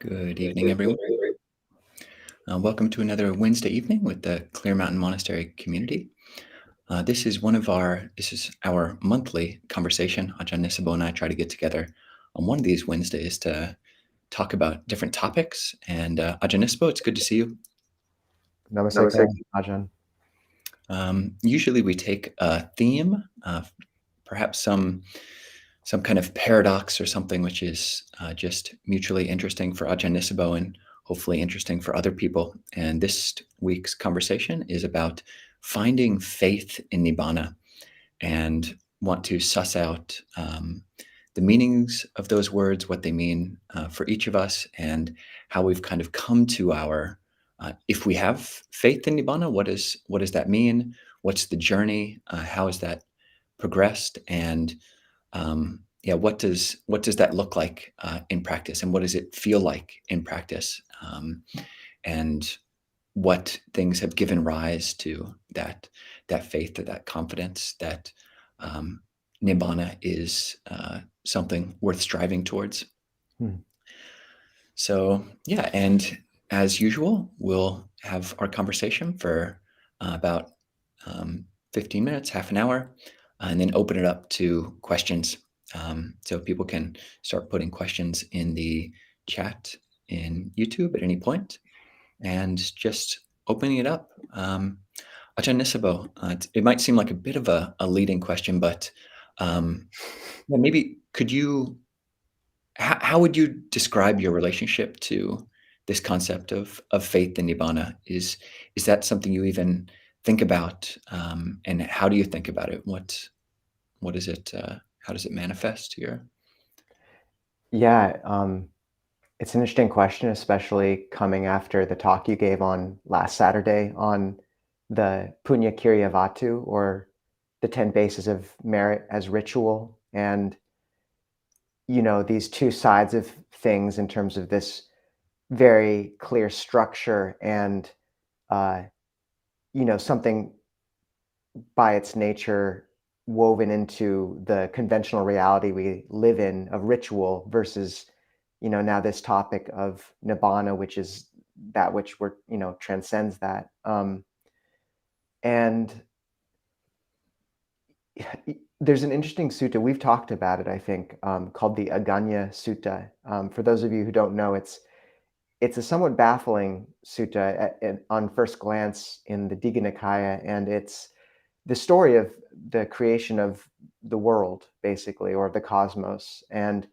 Good evening, everyone. Welcome to another Wednesday evening with the Clear Mountain Monastery community. This is our monthly conversation. Ajahn, Nisabho, and I try to get together on one of these Wednesdays to talk about different topics. And Ajahn, Nisabho, it's good to see you. Namaste, Ajahn. Usually we take a theme, perhaps some kind of paradox or something which is just mutually interesting for Ajahn Nisabho and hopefully interesting for other people. And this week's conversation is about finding faith in Nibbāna, and want to suss out the meanings of those words, what they mean for each of us, and how we've kind of come to our, if we have faith in Nibbāna, what does that mean? What's the journey? How has that progressed? And what does that look like in practice, and what does it feel like in practice, and what things have given rise to that faith or that confidence that Nibbāna is something worth striving towards. So and as usual, we'll have our conversation for about 15 minutes, half an hour, and then open it up to questions. So people can start putting questions in the chat in YouTube at any point, and just opening it up. Ajahn Nisabho, it might seem like a bit of a leading question, but maybe could you, how would you describe your relationship to this concept of faith in Nibbāna? Is that something you even think about, and how do you think about it? What is it? How does it manifest here? Yeah, it's an interesting question, especially coming after the talk you gave on last Saturday on the Punya Kirya Vatu, or the 10 bases of merit as ritual. And, these two sides of things in terms of this very clear structure and, something by its nature woven into the conventional reality we live in of ritual versus, now this topic of Nibbāna, which is that which transcends that. And there's an interesting sutta, we've talked about it, I think, called the Aganya Sutta. For those of you who don't know, it's a somewhat baffling sutta on first glance in the Digha Nikaya, and it's the story of the creation of the world, basically, or the cosmos. And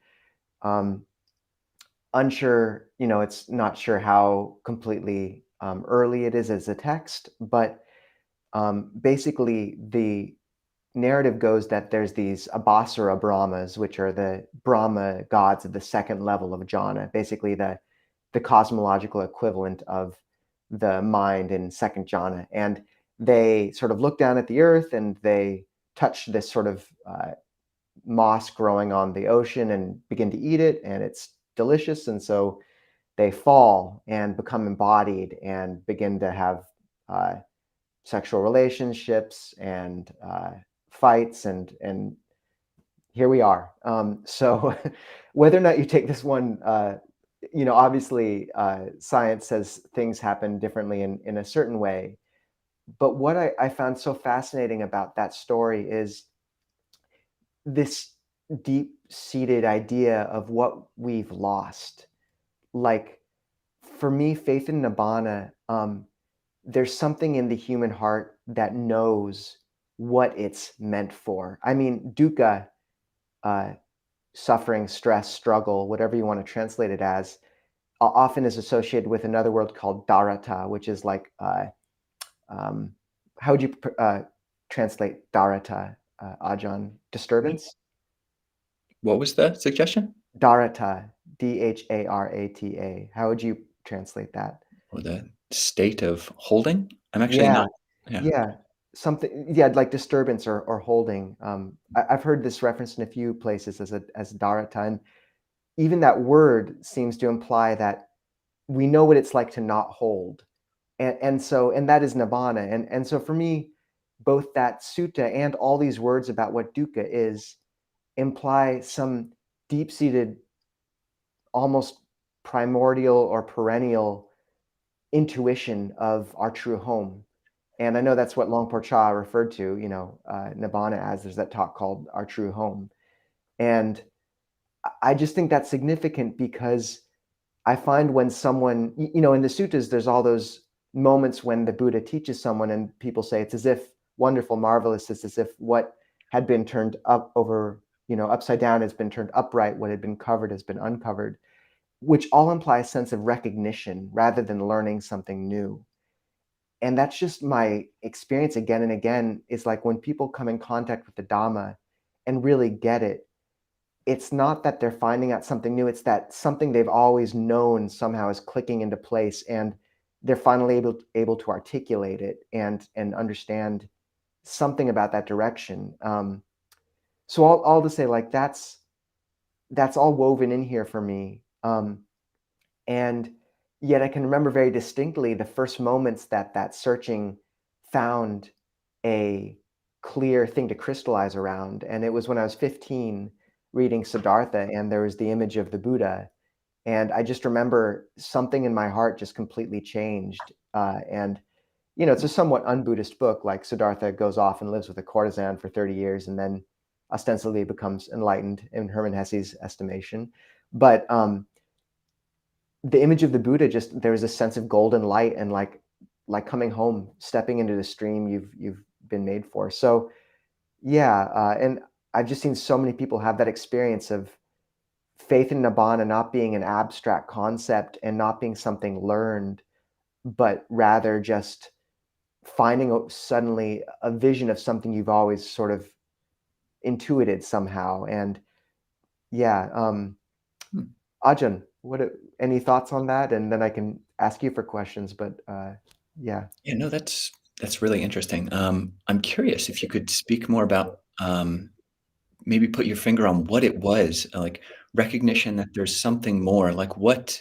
unsure, it's not sure how completely early it is as a text, but basically the narrative goes that there's these Abhasara Brahmas, which are the Brahma gods of the second level of jhana, basically the cosmological equivalent of the mind in second jhana. And they sort of look down at the earth and they touch this sort of moss growing on the ocean and begin to eat it, and it's delicious. And so they fall and become embodied and begin to have sexual relationships and fights, and here we are. So whether or not you take this one, obviously science says things happen differently in a certain way. But what I found so fascinating about that story is this deep-seated idea of what we've lost. Like, for me, faith in Nibbāna, there's something in the human heart that knows what it's meant for. I mean, dukkha, suffering, stress, struggle, whatever you want to translate it as, often is associated with another word called dharata, which is like, how would you translate dharata, Ajahn? Disturbance? What was the suggestion? Dharata, Dharata. How would you translate that? Or the state of holding? I'm actually not. Yeah. Something, like disturbance or holding. I've heard this referenced in a few places as dharata, and even that word seems to imply that we know what it's like to not hold. And that is Nibbāna. And so for me, both that sutta and all these words about what dukkha is imply some deep-seated, almost primordial or perennial intuition of our true home. And I know that's what Longpo Cha referred to, Nibbana as. There's that talk called Our True Home. And I just think that's significant because I find when someone, in the suttas, there's all those moments when the Buddha teaches someone and people say it's as if wonderful, marvelous, it's as if what had been turned upside down has been turned upright, what had been covered has been uncovered, which all imply a sense of recognition rather than learning something new. And that's just my experience again and again, is like when people come in contact with the Dhamma and really get it, it's not that they're finding out something new, it's that something they've always known somehow is clicking into place, and they're finally able to articulate it and understand something about that direction. So all to say, like, that's all woven in here for me. And yet I can remember very distinctly the first moments that searching found a clear thing to crystallize around. And it was when I was 15 reading Siddhartha, and there was the image of the Buddha. And I just remember something in my heart just completely changed. And, it's a somewhat un-Buddhist book. Like, Siddhartha goes off and lives with a courtesan for 30 years and then ostensibly becomes enlightened in Hermann Hesse's estimation. But the image of the Buddha, just there was a sense of golden light and like coming home, stepping into the stream you've been made for. So yeah, and I've just seen so many people have that experience of faith in Nibbana not being an abstract concept and not being something learned, but rather just finding suddenly a vision of something you've always sort of intuited somehow. And yeah, Hmm. Ajahn, any thoughts on that? And then I can ask you for questions, but yeah. Yeah, no, that's really interesting. I'm curious if you could speak more about maybe put your finger on what it was, like recognition that there's something more. Like what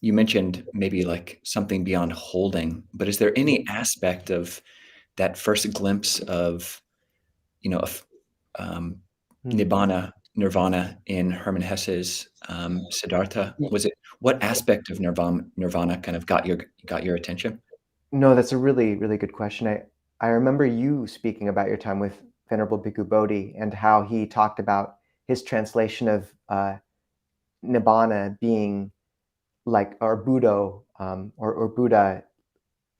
you mentioned, maybe like something beyond holding. But is there any aspect of that first glimpse of of um, Hmm. Nibbana, Nirvana in Hermann Hesse's Siddhartha? Was it what aspect of Nirvana kind of got your attention? No, that's a really, really good question. I remember you speaking about your time with Venerable Bhikkhu Bodhi and how he talked about his translation of Nibbana being like, or Buddho, or Buddha,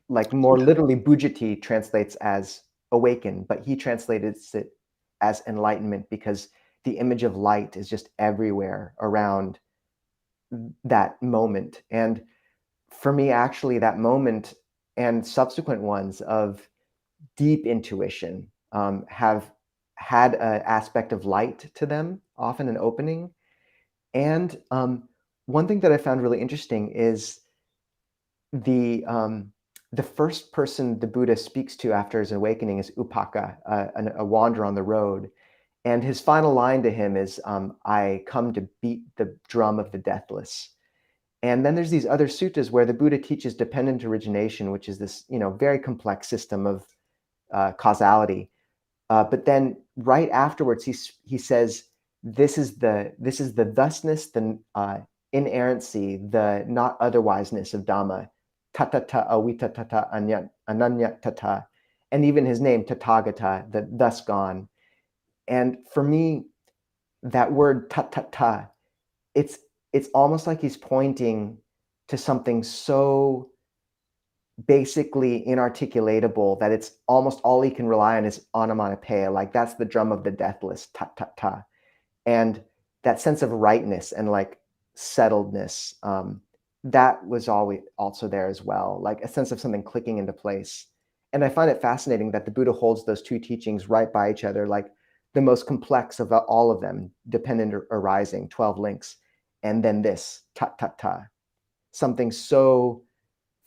like more literally, Bujati translates as awaken, but he translated it as enlightenment because the image of light is just everywhere around that moment. And for me, actually, that moment and subsequent ones of deep intuition have had an aspect of light to them, often an opening. And one thing that I found really interesting is the um, the first person the Buddha speaks to after his awakening is Upaka, a wanderer on the road. And his final line to him is, "I come to beat the drum of the deathless." And then there's these other suttas where the Buddha teaches dependent origination, which is this, very complex system of causality. But then right afterwards, he says, "This is the thusness, the inerrancy, the not otherwiseness of Dhamma, tatata awita tata ananya tata," and even his name Tathagata, the thus gone. And for me, that word tatata, it's almost like he's pointing to something so basically inarticulatable that it's almost all he can rely on is onomatopoeia. Like, that's the drum of the deathless, ta ta ta. And that sense of rightness and like settledness, that was always also there as well, like a sense of something clicking into place. And I find it fascinating that the Buddha holds those two teachings right by each other, like the most complex of all of them, dependent arising, 12 links, and then this ta ta ta, something so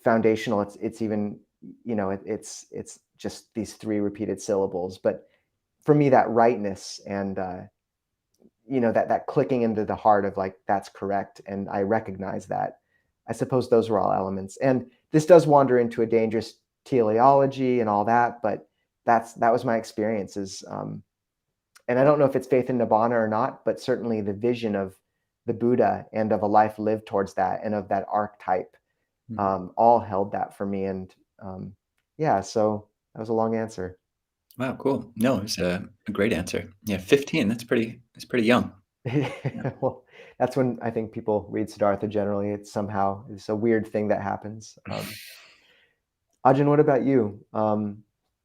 foundational. It's even, it's just these three repeated syllables. But for me, that rightness and that clicking into the heart of like, that's correct, and I recognize that. I suppose those were all elements. And this does wander into a dangerous teleology and all that, but that was my experiences. And I don't know if it's faith in Nibbana or not, but certainly the vision of the Buddha and of a life lived towards that and of that archetype, Mm. all held that for me. And yeah, so that was a long answer. Wow, cool. No, it's a great answer. Yeah, 15. That's pretty young. Yeah. Well, that's when I think people read Siddhartha generally. It's a weird thing that happens. Ajahn, what about you?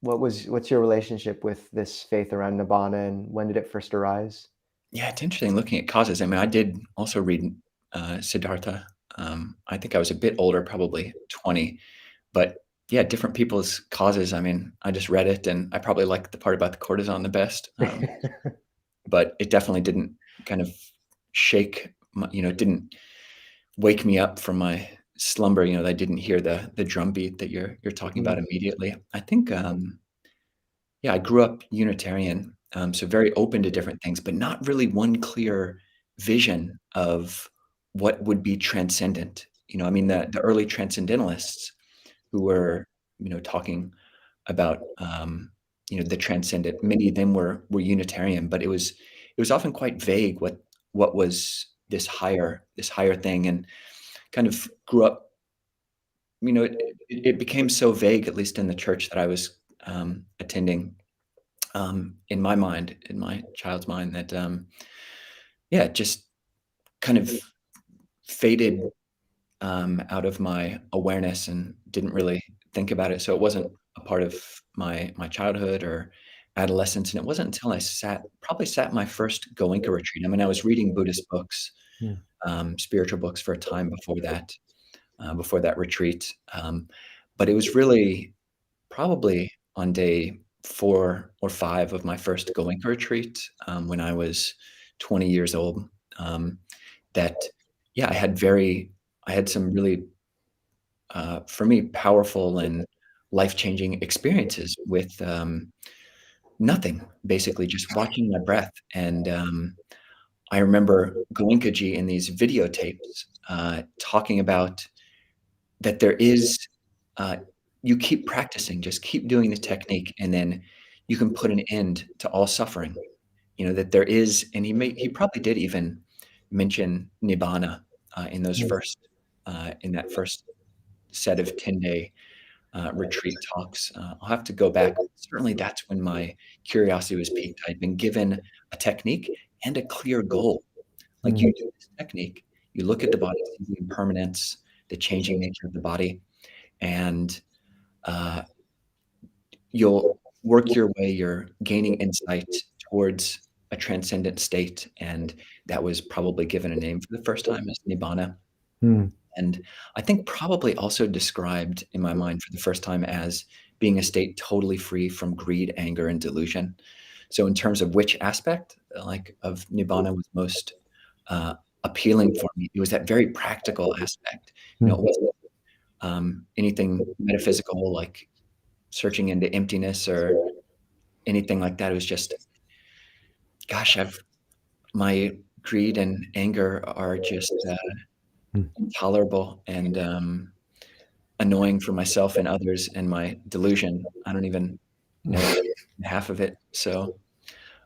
What's your relationship with this faith around Nibbana, and when did it first arise? Yeah, it's interesting looking at causes. I mean, I did also read Siddhartha. I think I was a bit older, probably 20, but yeah, different people's causes. I mean, I just read it and I probably liked the part about the cortisone the best. But it definitely didn't kind of shake my, it didn't wake me up from my slumber. I didn't hear the drum beat that you're talking about Mm, immediately. I think, yeah, I grew up Unitarian, so very open to different things, but not really one clear vision of what would be transcendent. I mean, the early transcendentalists who were, talking about, the transcendent. Many of them were Unitarian, but it was often quite vague what was this higher thing, and kind of grew up. It became so vague, at least in the church that I was attending, in my mind, in my child's mind, that yeah, it just kind of faded out of my awareness and didn't really think about it. So it wasn't a part of my childhood or adolescence, and it wasn't until I probably sat my first Goenka retreat. I mean, I was reading Buddhist books, mm, spiritual books for a time before that retreat, but it was really probably on day 4 or 5 of my first Goenka retreat, when I was 20 years old, that yeah, I had some really, for me, powerful and life-changing experiences with, nothing, basically just watching my breath. And, I remember Goenkaji in these videotapes, talking about that there is, uh, you keep practicing, just keep doing the technique, and then you can put an end to all suffering. That there is, and he probably did even mention Nibbāna, mm, in that first set of 10-day retreat talks. I'll have to go back. Certainly, that's when my curiosity was piqued. I'd been given a technique and a clear goal. Like, mm, you do this technique, you look at the body, see the impermanence, the changing nature of the body, and uh, you'll work your way. You're gaining insight towards a transcendent state, and that was probably given a name for the first time as Nibbana. mm, And I think probably also described in my mind for the first time as being a state totally free from greed, anger, and delusion. So in terms of which aspect, like, of Nibbana was most appealing for me, it was that very practical aspect. It mm, wasn't anything metaphysical, like searching into emptiness or anything like that. It was just, gosh, my greed and anger are just mm. intolerable and annoying for myself and others, and my delusion, I don't even know half of it. So,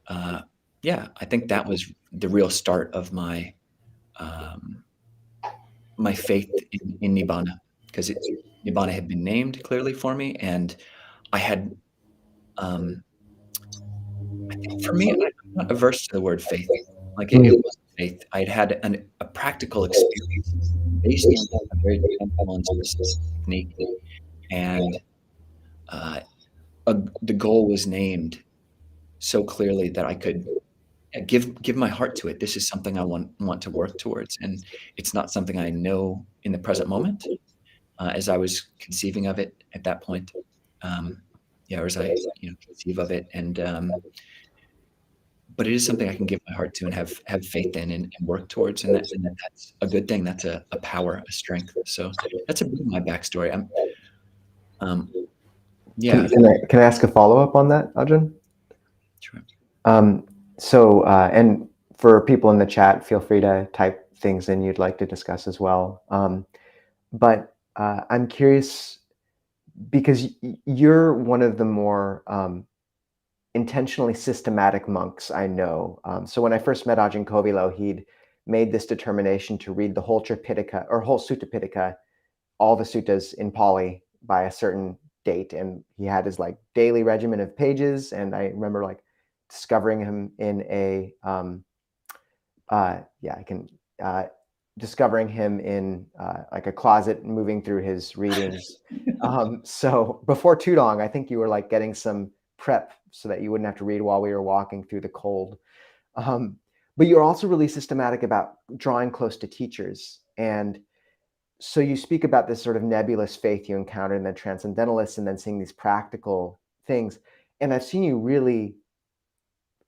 uh, yeah, I think that was the real start of um, my faith in Nibbana, because Nibbana had been named clearly for me, and I had, um, I think for me, I'm not averse to the word faith. Like, it Mm, wasn't faith. I'd had a practical experience based on a very tangible and specific technique, and uh, the goal was named so clearly that I could, give my heart to it. This is something I want to work towards, and it's not something I know in the present moment, as I was conceiving of it at that point. Um, yeah, or as I, conceive of it, and but it is something I can give my heart to and have faith in, and work towards, and that's a good thing. That's a power, a strength. So that's a bit of my backstory. Um, Can, yeah, can I can I ask a follow up on that, Ajahn? sure. Um, and for people in the chat, feel free to type things in you'd like to discuss as well. But I'm curious because you're one of the more intentionally systematic monks I know. So when I first met Ajahn Kovilo, he'd made this determination to read the whole Tripitaka or whole Sutta Pitaka, all the suttas in Pali by a certain date. And he had his like daily regimen of pages. And I remember like discovering him in a, discovering him in like a closet, moving through his readings. So before too long, I think you were like getting some prep so that you wouldn't have to read while we were walking through the cold. But you're also really systematic about drawing close to teachers. And so you speak about this sort of nebulous faith you encountered in the transcendentalists and then seeing these practical things. And I've seen you really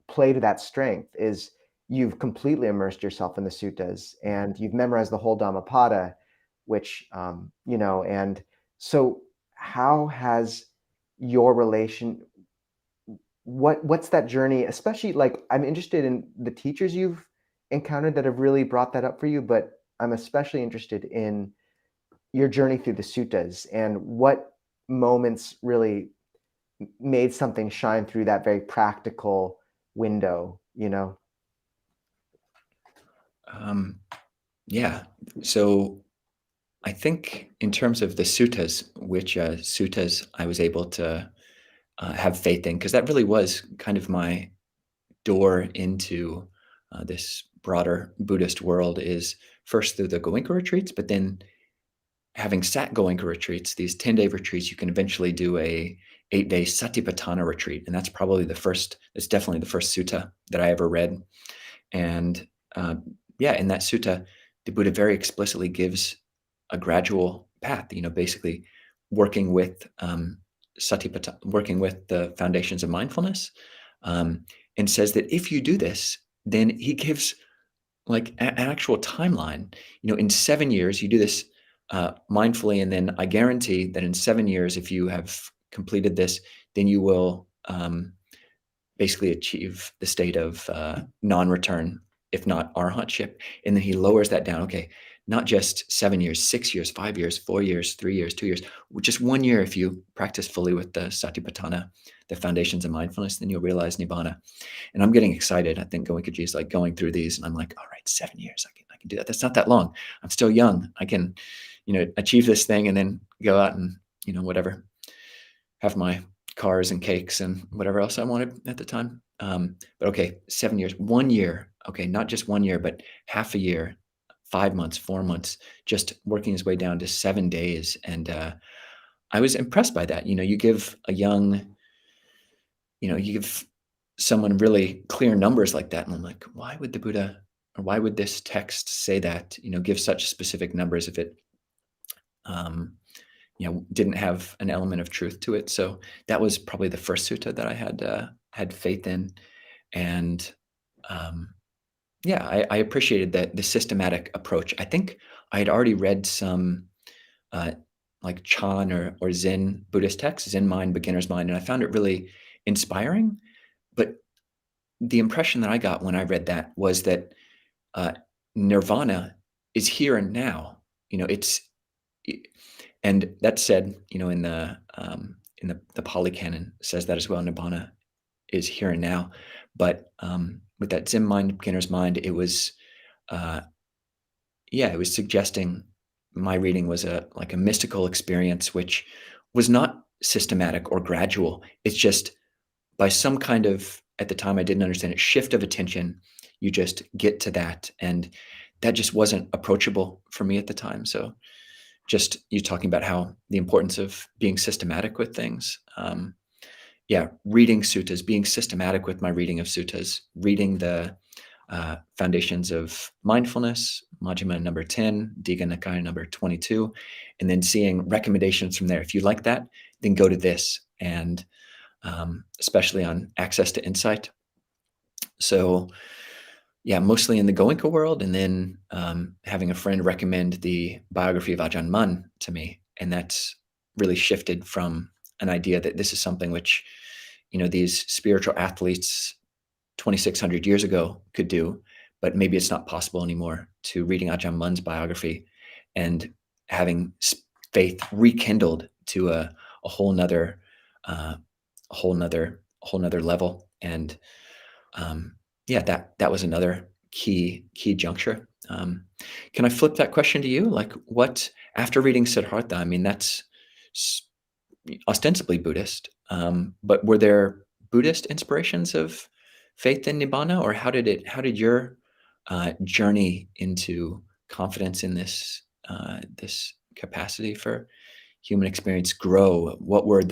play to that strength is you've completely immersed yourself in the suttas and you've memorized the whole Dhammapada, which, and so how has your what's that journey, especially like, I'm interested in the teachers you've encountered that have really brought that up for you, but I'm especially interested in your journey through the suttas and what moments really made something shine through that very practical window, Yeah. So I think in terms of the suttas, which suttas I was able to have faith in, because that really was kind of my door into this broader Buddhist world, is first through the Goenka retreats, but then having sat Goenka retreats, these 10-day retreats, you can eventually do a 8-day Satipatthana retreat. And that's it's definitely the first sutta that I ever read. And in that sutta, the Buddha very explicitly gives a gradual path, basically working with Satipatthana, working with the foundations of mindfulness, and says that if you do this, then he gives like an actual timeline. In 7 years, you do this mindfully, and then I guarantee that in 7 years, if you have completed this, then you will basically achieve the state of non-return, if not arhatship. And then he lowers that down. Okay, not just 7 years, 6 years, 5 years, 4 years, 3 years, 2 years, just 1 year. If you practice fully with the Satipatthana, the foundations of mindfulness, then you'll realize Nibbana. And I'm getting excited. I think Goenkaji is like going through these, and I'm like, all right, 7 years, I can do that. That's not that long. I'm still young. I can, achieve this thing and then go out and, whatever, have my cars and cakes and whatever else I wanted at the time. But okay, 7 years, 1 year. Okay, not just 1 year, but half a year, 5 months, 4 months, just working his way down to 7 days. And I was impressed by that. You give you give someone really clear numbers like that. And I'm like, why would the Buddha, or why would this text say that, give such specific numbers if it, didn't have an element of truth to it? So that was probably the first sutta that I had faith in. And I appreciated the systematic approach. I think I had already read some like Chan or Zen Buddhist texts, Zen Mind, Beginner's Mind, and I found it really inspiring. But the impression that I got when I read that was that nirvana is here and now. And that said, in the Pali Canon says that as well. Nibbana is here and now. But with that Zen Mind, Beginner's Mind, it was suggesting my reading was a mystical experience, which was not systematic or gradual. It's just by some kind of, at the time I didn't understand it, shift of attention, you just get to that. And that just wasn't approachable for me at the time. So just you talking about how the importance of being systematic with things. Reading suttas, being systematic with my reading of suttas, reading the foundations of mindfulness, Majjhima number 10, Digha Nikaya number 22, and then seeing recommendations from there. If you like that, then go to this, and especially on access to insight. So mostly in the Goenka world, and then having a friend recommend the biography of Ajahn Mun to me. And that's really shifted from an idea that this is something which, these spiritual athletes 2,600 years ago could do, but maybe it's not possible anymore, to reading Ajahn Mun's biography and having faith rekindled to a whole nother level. And that was another key juncture. Can I flip that question to you? Like, what after reading Siddhartha? I mean, that's ostensibly Buddhist, but were there Buddhist inspirations of faith in Nibbana, or how did your journey into confidence in this capacity for human experience grow? What were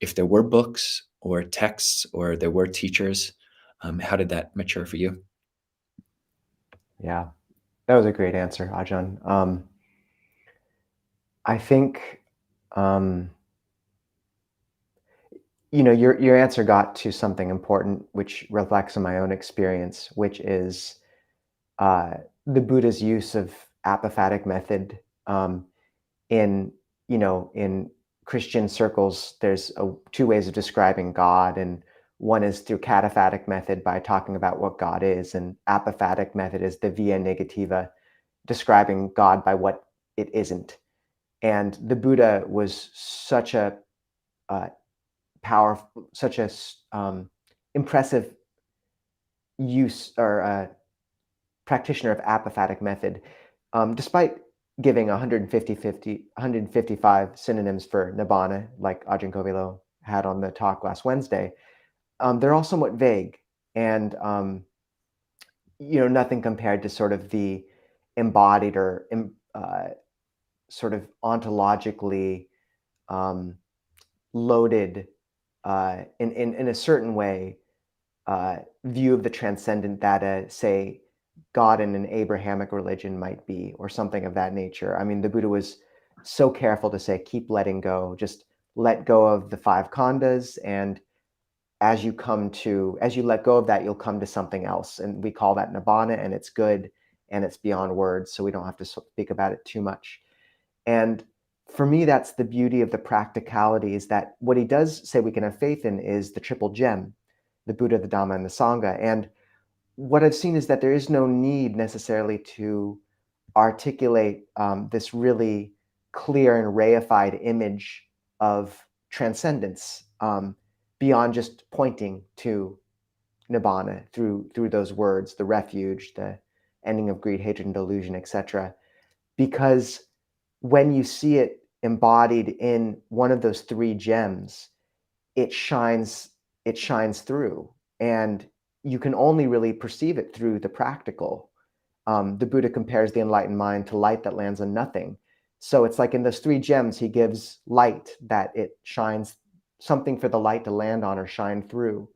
if there were books or texts or there were teachers, how did that mature for you? Yeah, that was a great answer, Ajahn. I think, um, your answer got to something important, which reflects on my own experience, which is uh, the Buddha's use of apophatic method. In in Christian circles, there's two ways of describing God, and one is through cataphatic method by talking about what God is, and apophatic method is the via negativa, describing God by what it isn't. And the Buddha was such a uh, powerful, such a impressive use or practitioner of apophatic method, despite giving 155 synonyms for Nibbana, like Ajahn Kovilo had on the talk last Wednesday. They're all somewhat vague, and nothing compared to sort of the embodied or sort of ontologically um, loaded in a certain way view of the transcendent that say God in an Abrahamic religion might be, or something of that nature. I mean, the Buddha was so careful to say, keep letting go, just let go of the five khandhas, and as you let go of that, you'll come to something else. And we call that Nibbana, and it's good, and it's beyond words, so we don't have to speak about it too much. And for me, that's the beauty of the practicality, is that what he does say we can have faith in is the triple gem, the Buddha, the Dhamma, and the Sangha. And what I've seen is that there is no need necessarily to articulate this really clear and reified image of transcendence beyond just pointing to Nibbana through those words, the refuge, the ending of greed, hatred, and delusion, etc. Because when you see it embodied in one of those three gems, it shines through, and you can only really perceive it through the practical. The Buddha compares the enlightened mind to light that lands on nothing. So it's like in those three gems, he gives light that it shines, something for the light to land on or shine through.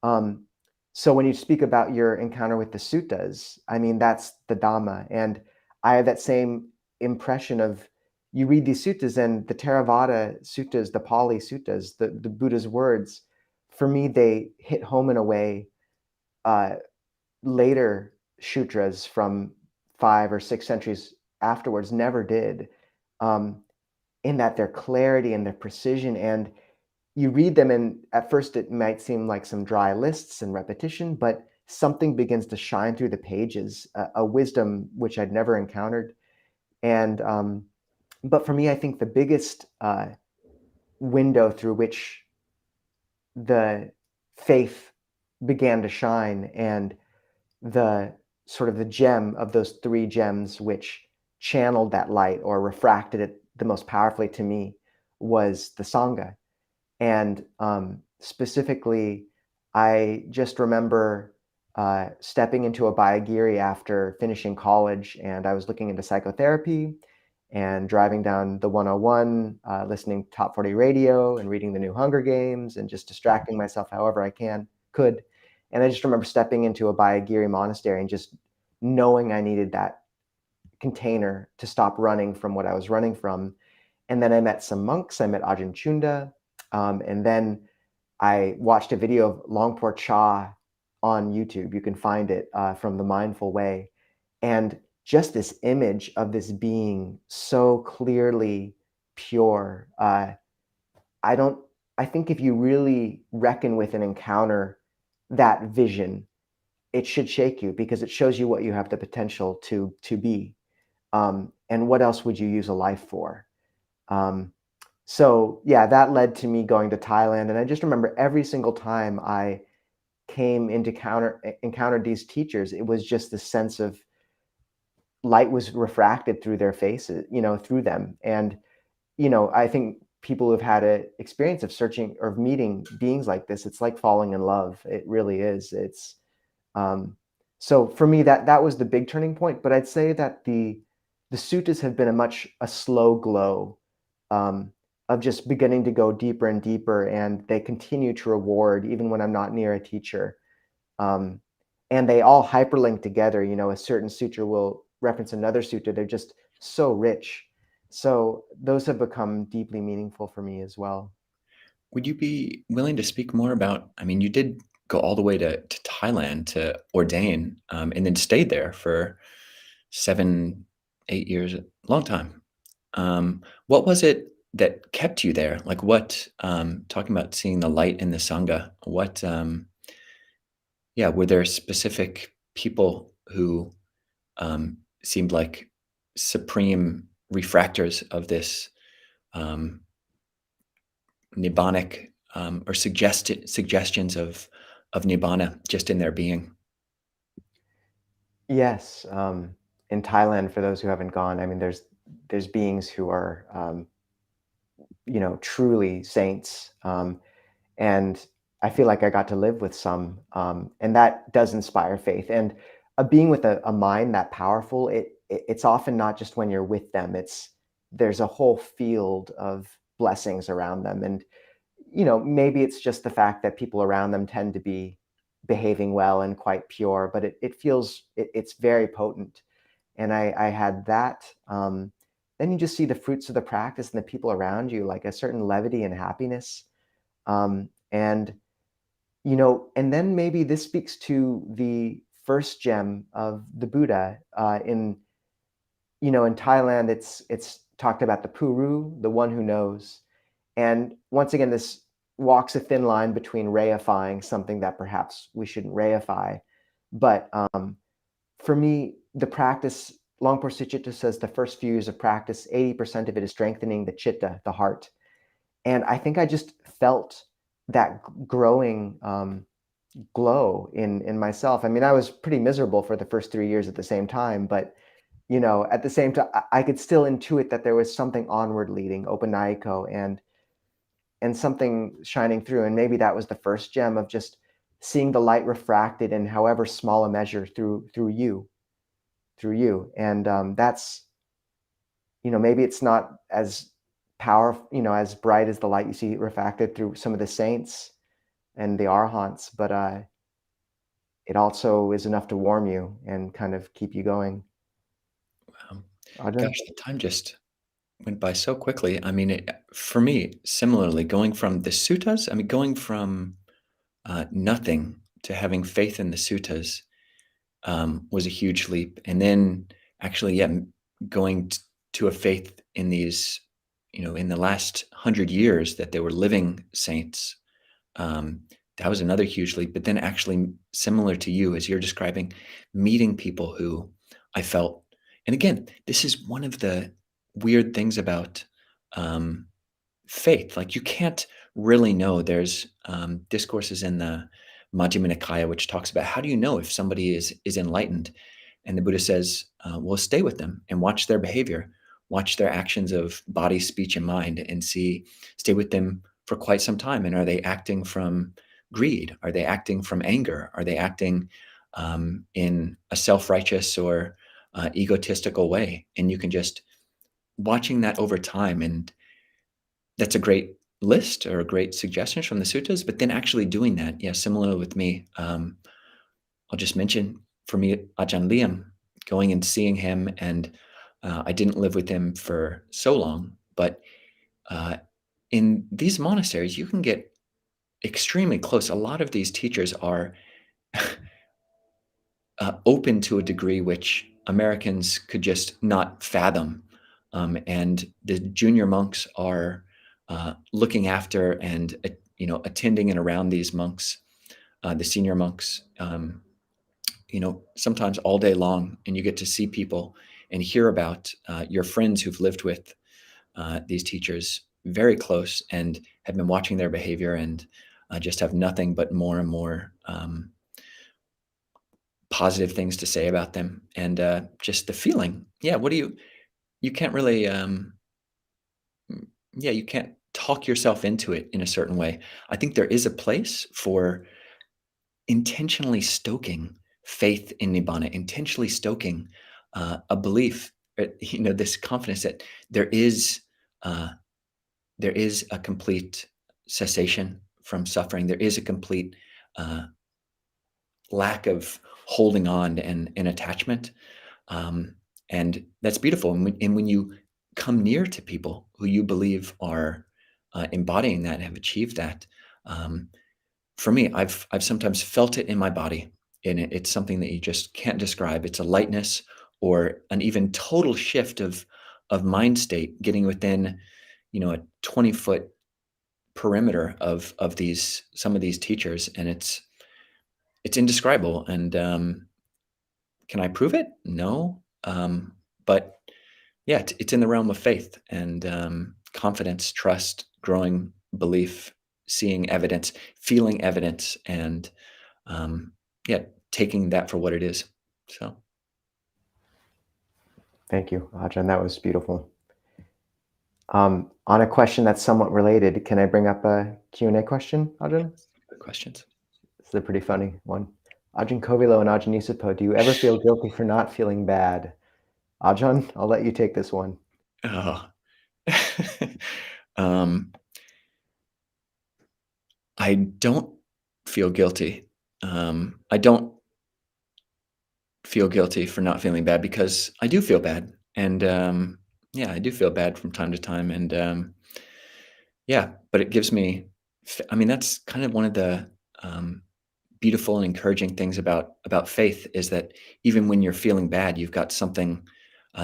So when you speak about your encounter with the suttas, I mean, that's the Dhamma. And I have that same impression of, you read these suttas, and the Theravada suttas, the Pali suttas, the Buddha's words, for me, they hit home in a way later sutras from 5 or 6 centuries afterwards never did, in that their clarity and their precision. And you read them, and at first it might seem like some dry lists and repetition, but something begins to shine through the pages, a wisdom which I'd never encountered. And but for me, I think the biggest window through which the faith began to shine, and the sort of the gem of those three gems which channeled that light or refracted it the most powerfully to me, was the Sangha. And specifically, I just remember stepping into a Bayagiri after finishing college, and I was looking into psychotherapy and driving down the 101, listening to Top 40 radio and reading the new Hunger Games and just distracting myself however I could. And I just remember stepping into a Bayagiri monastery and just knowing I needed that container to stop running from what I was running from. And then I met some monks. I met Ajahn Chunda. And then I watched a video of Longpo Cha on YouTube. You can find it from The Mindful Way. And just this image of this being so clearly pure. I think if you really reckon with and encounter that vision, it should shake you, because it shows you what you have the potential to be. And what else would you use a life for? So yeah, that led to me going to Thailand. And I just remember every single time I came into encountered these teachers, it was just the sense of light was refracted through their faces, through them. And, I think people who've had an experience of searching or meeting beings like this, it's like falling in love. It really is. It's so for me, that was the big turning point. But I'd say that the suttas have been a slow glow, of just beginning to go deeper and deeper, and they continue to reward even when I'm not near a teacher. Um, and they all hyperlink together. A certain sutra will reference another sutra. They're just so rich. So those have become deeply meaningful for me as well. Would you be willing to speak more about? I mean, you did go all the way to Thailand to ordain, and then stayed there for 7, 8 years, a long time. What was it that kept you there? Like what, talking about seeing the light in the Sangha, what, yeah, were there specific people who seemed like supreme refractors of this um, Nibbanic, or suggestions of Nibbana just in their being? Yes, in Thailand, for those who haven't gone, I mean, there's beings who are, truly saints, and I feel like I got to live with some, and that does inspire faith. And a being with a mind that powerful, it's often not just when you're with them. There's a whole field of blessings around them, and maybe it's just the fact that people around them tend to be behaving well and quite pure, but it's very potent. And I had that. Then you just see the fruits of the practice and the people around you, like a certain levity and happiness. And and then maybe this speaks to the first gem of the Buddha. In Thailand, it's talked about the Puru, the one who knows. And once again, this walks a thin line between reifying something that perhaps we shouldn't reify. But for me, the practice, Longpo Suchitta says the first few years of practice, 80% of it is strengthening the chitta, the heart. And I think I just felt that growing glow in myself. I mean, I was pretty miserable for the first 3 years at the same time, but at the same time, I could still intuit that there was something onward leading, Opanayiko, and something shining through. And maybe that was the first gem of just seeing the light refracted in however small a measure through you. And that's, maybe it's not as powerful, as bright as the light you see refracted through some of the saints and the arhants, but it also is enough to warm you and kind of keep you going. Ajahn? Gosh, the time just went by so quickly. I mean, for me, similarly, going from the suttas, I mean, going from nothing to having faith in the suttas, was a huge leap. And then actually, yeah, going to a faith in these, in the last 100 years that they were living saints, that was another huge leap. But then actually, similar to you, as you're describing, meeting people who I felt, and again, this is one of the weird things about faith. Like you can't really know. There's discourses in the Majjhima Nikaya which talks about how do you know if somebody is enlightened, and the Buddha says, well, stay with them and watch their behavior, watch their actions of body, speech, and mind, and stay with them for quite some time. And are they acting from greed? Are they acting from anger? Are they acting in a self-righteous or egotistical way? And you can just watching that over time, and that's a great list or a great suggestion from the suttas. But then actually doing that, yeah, similar with me. I'll just mention for me, Ajahn Liam, going and seeing him, and I didn't live with him for so long, but in these monasteries, you can get extremely close. A lot of these teachers are open to a degree which Americans could just not fathom. And the junior monks are looking after and attending and around these monks, the senior monks, sometimes all day long, and you get to see people and hear about your friends who've lived with these teachers very close and have been watching their behavior and just have nothing but more and more positive things to say about them. And just the feeling, yeah, you can't really, yeah, you can't talk yourself into it in a certain way. I think there is a place for intentionally stoking faith in Nibbana, intentionally stoking a belief, this confidence that there is uh, there is a complete cessation from suffering. There is a complete uh, lack of holding on and attachment, and that's beautiful. And when you come near to people who you believe are embodying that and have achieved that, um, for me, I've sometimes felt it in my body, and it's something that you just can't describe. It's a lightness or an even total shift of mind state, getting within, a 20-foot perimeter of these some of these teachers, and it's indescribable. And can I prove it? No, but yeah, it's in the realm of faith and confidence, trust, growing belief, seeing evidence, feeling evidence, and yeah, taking that for what it is. So Thank you, Ajahn. That was beautiful. On a question that's somewhat related, can I bring up a Q&A question, Ajahn? good questions. This is a pretty funny one. Ajahn Kovilo and Ajahn Nisabho, do you ever feel guilty for not feeling bad? Ajahn, I'll let you take this one. Oh. um, I don't feel guilty. I don't feel guilty for not feeling bad because I do feel bad. And yeah, I do feel bad from time to time. And yeah, but it gives me, I mean, that's kind of one of the beautiful and encouraging things about faith is that even when you're feeling bad, you've got something,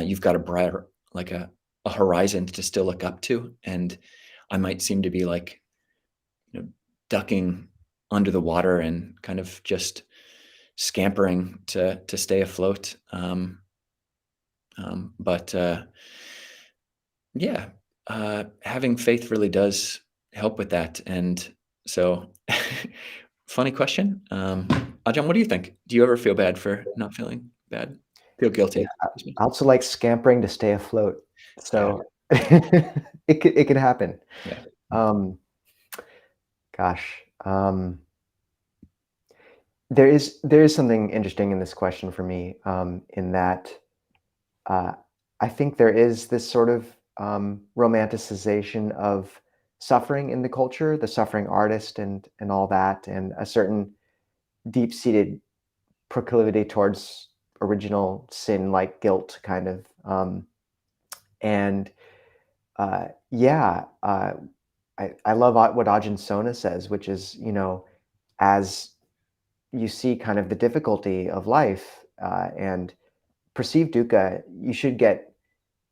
you've got a brighter, like a horizon to still look up to. And I might seem to be like, ducking under the water and kind of just scampering to stay afloat. But yeah, having faith really does help with that. And so, funny question, Ajahn, what do you think? Do you ever feel bad for not feeling bad? Feel Yeah, guilty? I also like scampering to stay afloat. Yeah, So it could happen. yeah, Um, gosh, there is something interesting in this question for me, in that uh, I think there is this sort of romanticization of suffering in the culture, the suffering artist, and all that, and a certain deep-seated proclivity towards original sin, like guilt, kind of. And yeah, I love what Ajahn Sona says, which is, as you see kind of the difficulty of life and perceive dukkha,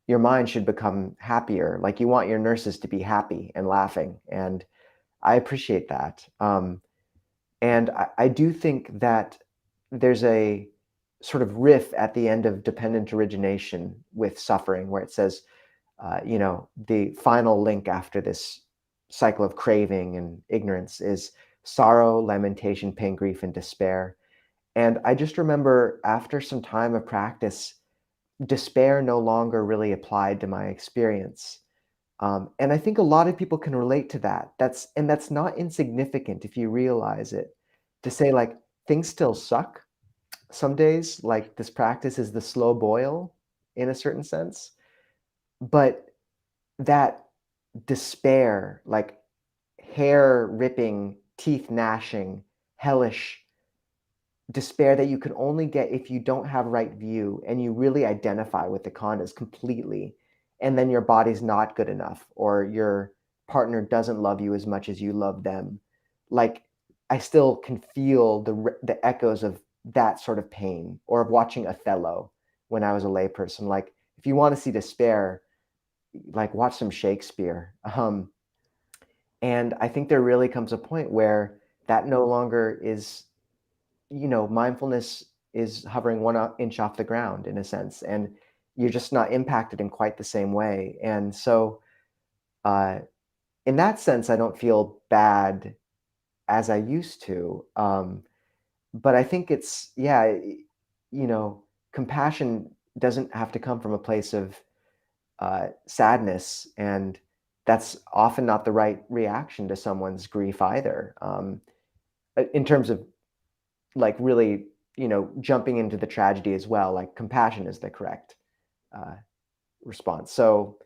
your mind should become happier. Like, you want your nurses to be happy and laughing. And I appreciate that. And I do think that there's a sort of riff at the end of dependent origination with suffering, where it says, the final link after this cycle of craving and ignorance is sorrow, lamentation, pain, grief, and despair. And I just remember, after some time of practice, despair no longer really applied to my experience. And I think a lot of people can relate to that. That's not insignificant if you realize it. To say, like, things still suck some days, like this practice is the slow boil in a certain sense, but that despair, like hair ripping, teeth gnashing, hellish despair that you can only get if you don't have right view and you really identify with the khandhas completely, and then your body's not good enough, or your partner doesn't love you as much as you love them. Like, I still can feel the echoes of that sort of pain, or of watching Othello when I was a layperson. Like, if you want to see despair, like, watch some Shakespeare. And I think there really comes a point where that no longer is, mindfulness is hovering 1 inch off the ground, in a sense, and you're just not impacted in quite the same way. And so, in that sense, I don't feel bad as I used to. But I think it's, yeah, compassion doesn't have to come from a place of sadness, and that's often not the right reaction to someone's grief either. In terms of like really, jumping into the tragedy as well, like compassion is the correct uh, response. So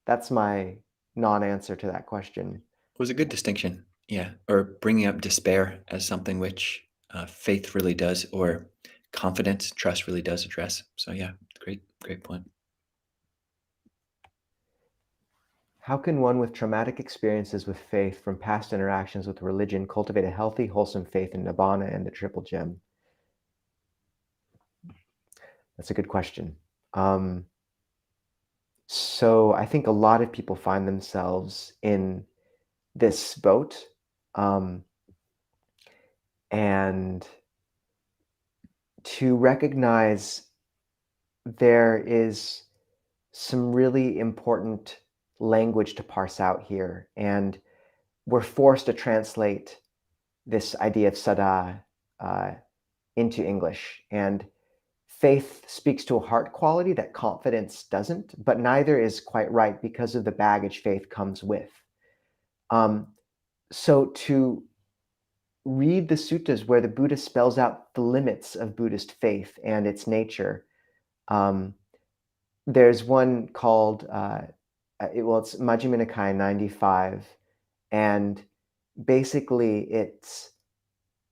that's my non-answer to that question. It was a good distinction. Yeah. Or bringing up despair as something which faith really does, or confidence, trust really does address. So yeah, great point. How can one with traumatic experiences with faith from past interactions with religion cultivate a healthy, wholesome faith in Nibbana and the Triple Gem? That's a good question. So I think a lot of people find themselves in this boat. And to recognize there is some really important language to parse out here. And we're forced to translate this idea of sada into English. And faith speaks to a heart quality that confidence doesn't, but neither is quite right because of the baggage faith comes with. So to read the suttas where the Buddha spells out the limits of Buddhist faith and its nature, there's one called, it's Majjhima Nikaya 95, and basically it's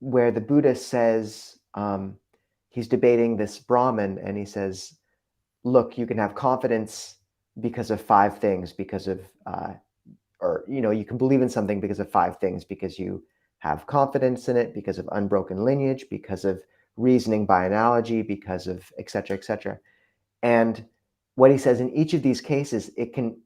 where the Buddha says, he's debating this Brahmin, and he says, look, you can have confidence because of 5 things, because of, you can believe in something because of 5 things, because you have confidence in it, because of unbroken lineage, because of reasoning by analogy, because of et cetera, et cetera. And what he says, in each of these cases, it can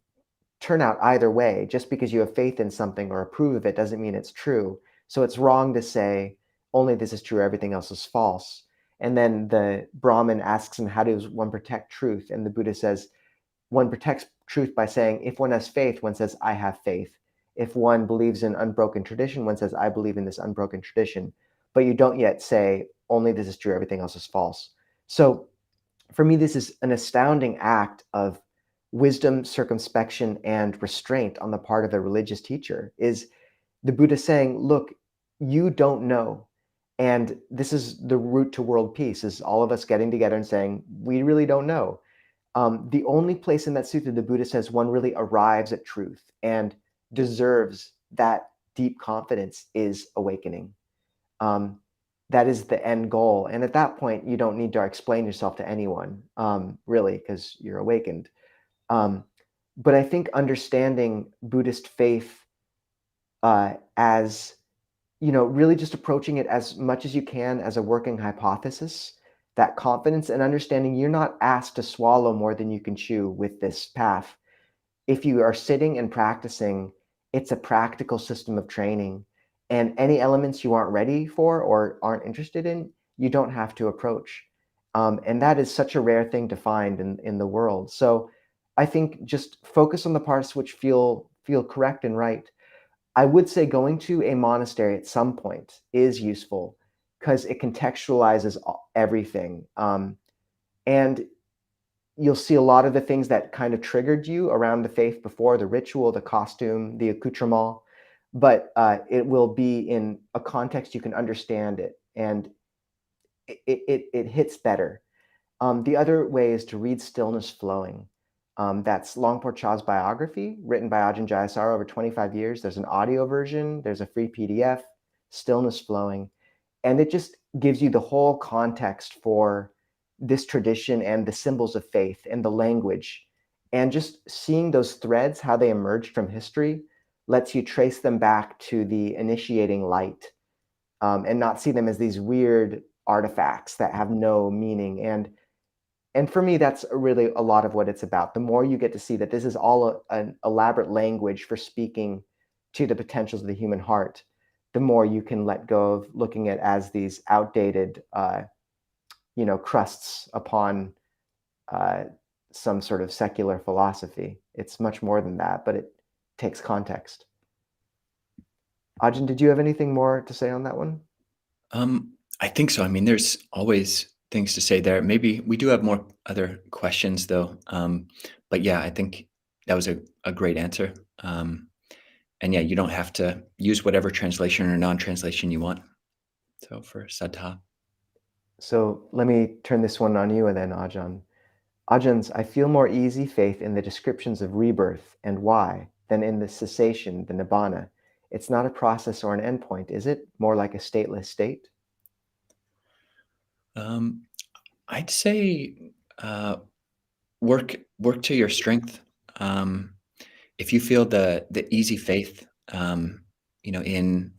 turn out either way. Just because you have faith in something or approve of it doesn't mean it's true. So it's wrong to say only this is true, everything else is false. And then the Brahmin asks him, how does one protect truth? And the Buddha says, one protects truth by saying, if one has faith, one says, I have faith. If one believes in unbroken tradition, one says, I believe in this unbroken tradition. But you don't yet say, only this is true, everything else is false. So for me, this is an astounding act of wisdom, circumspection, and restraint on the part of a religious teacher. Is the Buddha saying, look, you don't know. And this is the route to world peace, is all of us getting together and saying, we really don't know. The only place in that sutta the Buddha says one really arrives at truth and deserves that deep confidence is awakening. That is the end goal. And at that point, you don't need to explain yourself to anyone, really, because you're awakened. But I think understanding Buddhist faith as, really just approaching it as much as you can as a working hypothesis, that confidence and understanding you're not asked to swallow more than you can chew with this path. If you are sitting and practicing, it's a practical system of training. And any elements you aren't ready for or aren't interested in, you don't have to approach. And that is such a rare thing to find in the world. So I think just focus on the parts which feel correct and right. I would say going to a monastery at some point is useful because it contextualizes everything. And you'll see a lot of the things that kind of triggered you around the faith before, the ritual, the costume, the accoutrement, but it will be in a context you can understand it, and it hits better. The other way is to read Stillness Flowing. That's Longpo Cha's biography, written by Ajahn Jayasara over 25 years. There's an audio version, there's a free PDF, Stillness Flowing, and it just gives you the whole context for this tradition and the symbols of faith and the language. And just seeing those threads, how they emerged from history, lets you trace them back to the initiating light, and not see them as these weird artifacts that have no meaning. And for me, that's really a lot of what it's about. The more you get to see that this is all an elaborate language for speaking to the potentials of the human heart, the more you can let go of looking at as these outdated, crusts upon some sort of secular philosophy. It's much more than that, but it takes context. Ajahn, did you have anything more to say on that one? I think so. I mean, there's always things to say there. Maybe we do have more other questions though. But yeah, I think that was a great answer. And yeah, you don't have to use whatever translation or non-translation you want. So for Saddha. So let me turn this one on you and then Ajahn. Ajahns, I feel more easy faith in the descriptions of rebirth and why than in the cessation, the Nibbāna. It's not a process or an endpoint, is it? More like a stateless state? Um, I'd say work to your strength. Um, if you feel the easy faith, in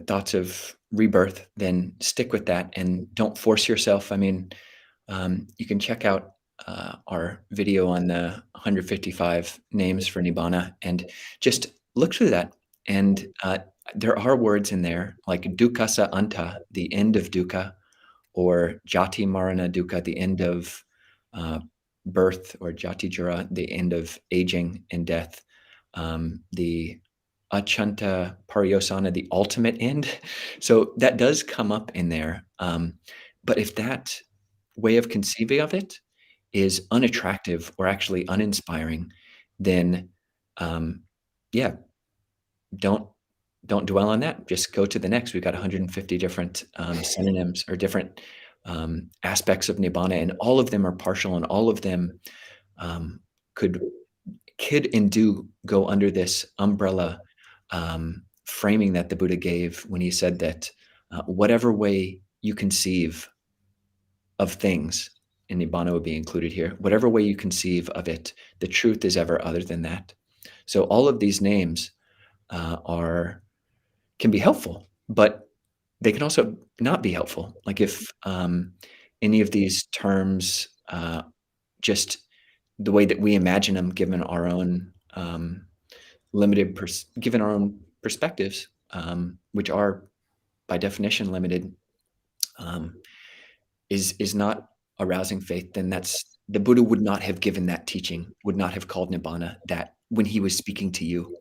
thoughts of rebirth, then stick with that and don't force yourself. I mean, you can check out our video on the 155 names for Nibbana and just look through that. And there are words in there like dukkha anta, the end of dukkha, or jati marana dukkha, the end of uh, birth, or jati jara, the end of aging and death, the achanta pariyosana, the ultimate end. So that does come up in there. But if that way of conceiving of it is unattractive or actually uninspiring, then yeah, don't don't dwell on that. Just go to the next. We've got 150 different synonyms or different aspects of Nibbana, and all of them are partial, and all of them um, could and do go under this umbrella framing that the Buddha gave when he said that whatever way you conceive of things, and Nibbana would be included here, whatever way you conceive of it, the truth is ever other than that. So all of these names can be helpful, but they can also not be helpful. Like if any of these terms, just the way that we imagine them, given our own given our own perspectives, which are by definition limited, um, is not arousing faith, then that's the Buddha would not have given that teaching, would not have called Nibbana that when he was speaking to you.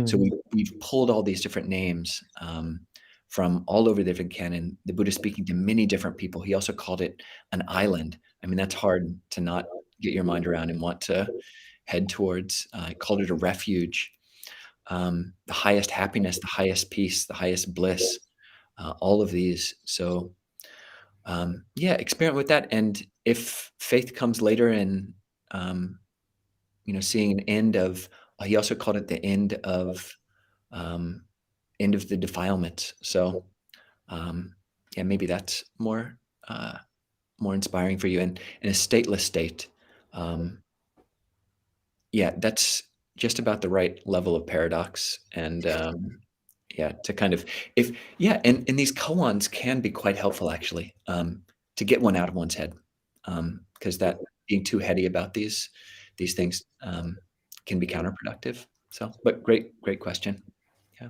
So Hmm. we've pulled all these different names from all over the different canon. The Buddha speaking to many different people. He also called it an island. I mean, that's hard to not get your mind around and want to head towards. He called it a refuge, the highest happiness, the highest peace, the highest bliss, all of these. So yeah, experiment with that. And if faith comes later and seeing an end of, he also called it the um, end of the defilement. So yeah, maybe that's more inspiring for you. And in a stateless state, um, yeah, that's just about the right level of paradox. And yeah, to kind of and these koans can be quite helpful actually, to get one out of one's head, because that being too heady about these things can be counterproductive. So, but great question. Yeah.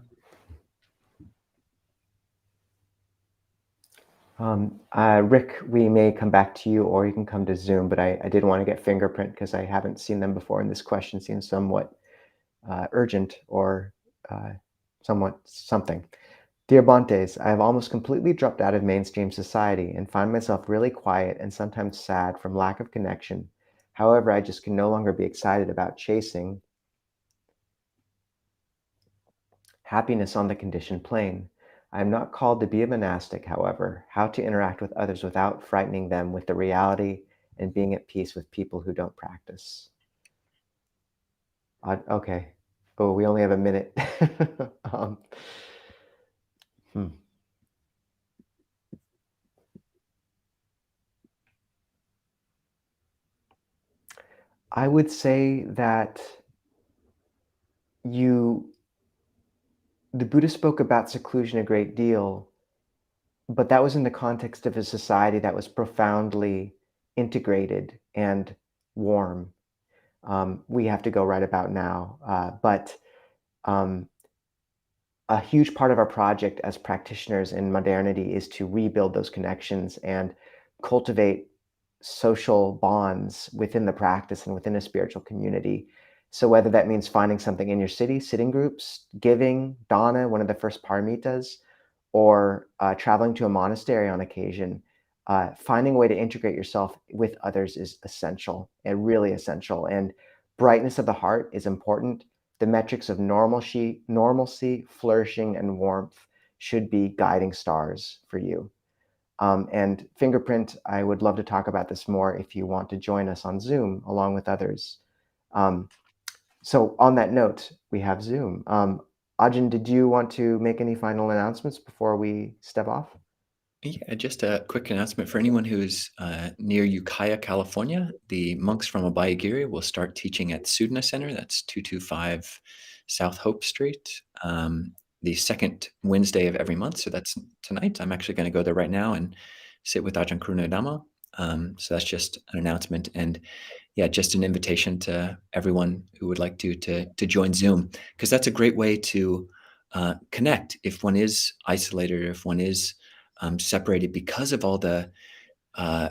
Rick, we may come back to you or you can come to Zoom, but I did want to get fingerprint because I haven't seen them before, and this question seems somewhat urgent or somewhat something. Dear Bontes, I have almost completely dropped out of mainstream society and find myself really quiet and sometimes sad from lack of connection. However, I just can no longer be excited about chasing happiness on the conditioned plane. I am not called to be a monastic, however, how to interact with others without frightening them with the reality and being at peace with people who don't practice. Okay. Oh, we only have a minute. um, hmm. I would say that the Buddha spoke about seclusion a great deal, but that was in the context of a society that was profoundly integrated and warm. We have to go right about now, but um, a huge part of our project as practitioners in modernity is to rebuild those connections and cultivate social bonds within the practice and within a spiritual community So whether that means finding something in your city, sitting groups, giving, dana, one of the first paramitas, or traveling to a monastery on occasion, finding a way to integrate yourself with others is essential and really essential. And brightness of the heart is important. The metrics of normalcy, flourishing, and warmth should be guiding stars for you. And fingerprint, I would love to talk about this more if you want to join us on Zoom along with others. Um, so on that note, we have Zoom. Ajahn, did you want to make any final announcements before we step off? Yeah, just a quick announcement for anyone who's near Ukiah, California. The monks from Abhayagiri will start teaching at Sudana Center. That's 225 South Hope Street, the second Wednesday of every month. So that's tonight. I'm actually going to go there right now and sit with Ajahn Karuna. So that's just an announcement. And yeah, just an invitation to everyone who would like to join Zoom, because that's a great way to connect if one is isolated or if one is separated because of all the uh,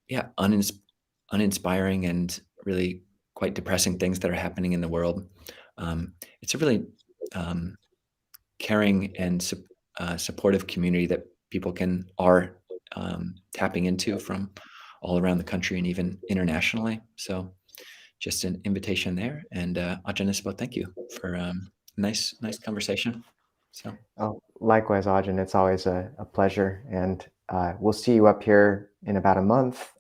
yeah uninspiring and really quite depressing things that are happening in the world. It's a really um, caring and supportive community that people are tapping into from all around the country and even internationally. So just an invitation there. And Ajahn Nisabho, thank you for nice conversation. So Oh, likewise, Ajahn. It's always a pleasure. And we'll see you up here in about a month.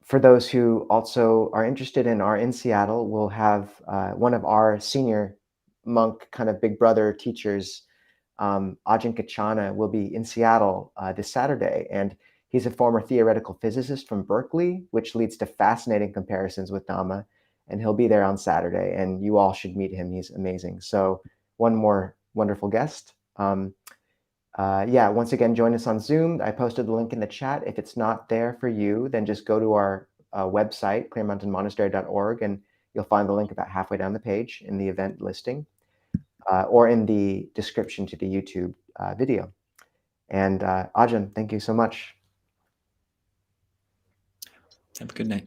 For those who also are interested and are in Seattle, we'll have one of our senior monk kind of big brother teachers, Ajahn Kachana, will be in Seattle this Saturday. And he's a former theoretical physicist from Berkeley, which leads to fascinating comparisons with Dhamma. And he'll be there on Saturday, and you all should meet him. He's amazing. So one more wonderful guest. Yeah, once again, join us on Zoom. I posted the link in the chat. If it's not there for you, then just go to our website, clearmountainmonastery.org, and you'll find the link about halfway down the page in the event listing or in the description to the YouTube video. And Ajahn, thank you so much. have a good night.